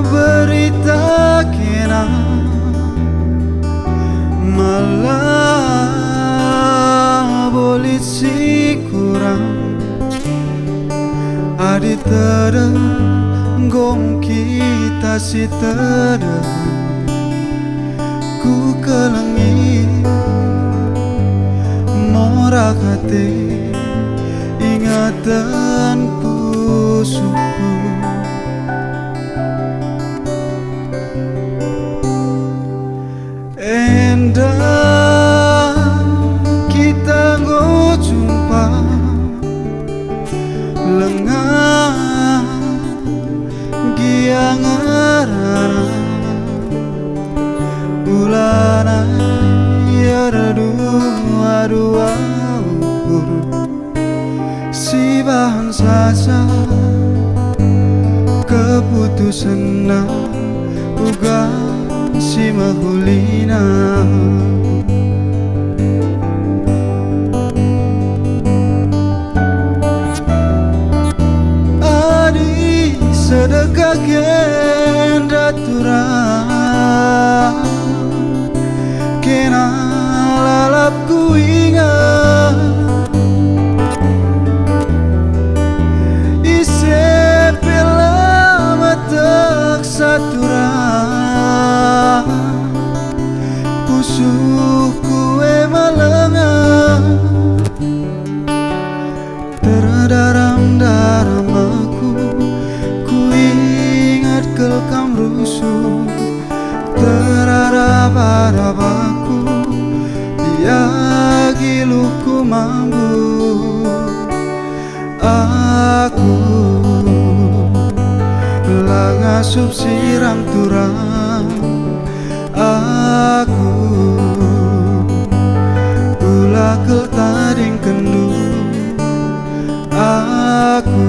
Berita kena malah polisi kurang adi tereng gom kita si tereng ku kelengi morak hati ingatan pusuku. Endah kita go jumpa lengah giang ngarana ulana dua ukur si bahan saja keputusan uga si mahulina. Adi sedekah genda turang kena lalap ku ingat ise pela matak saturang pusuhku malengan terdaram-daram aku ku ingat kelkam rusuh terarap-arap aku dia giluhku mampu aku langasup sirang turang aku gula kel taring kendu aku.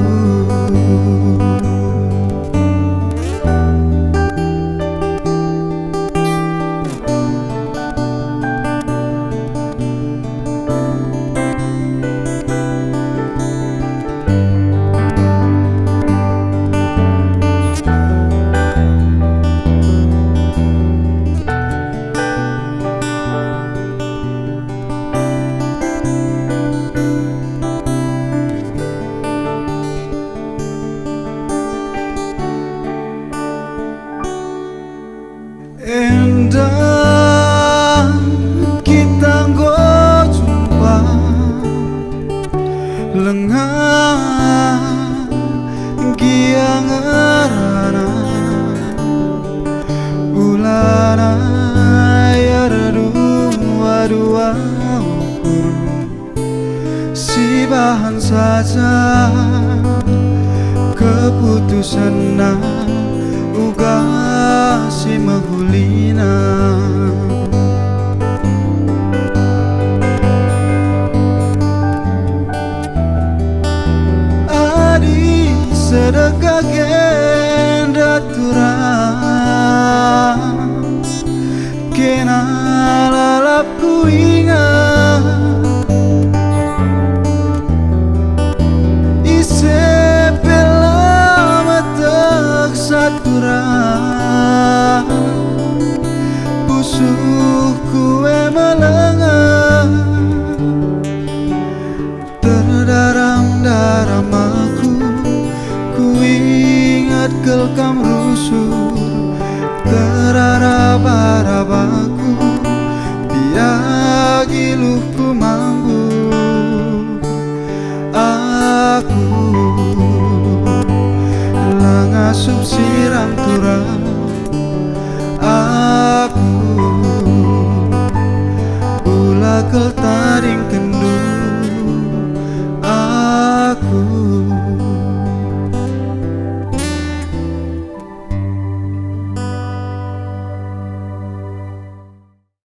Endah kita go jumpa lengah giang ngarana ulana dua ukur si bahan saja keputusan uga si mahulina. Adi sedekah genda turang kena lalap ku ingat ise pela matak saturang pusuhku malengan terdaram-daram aku ku ingat kelkam rusuh terarap-arap aku biar giluhku mampu aku langasup sirang turang aku kel taring kendu aku.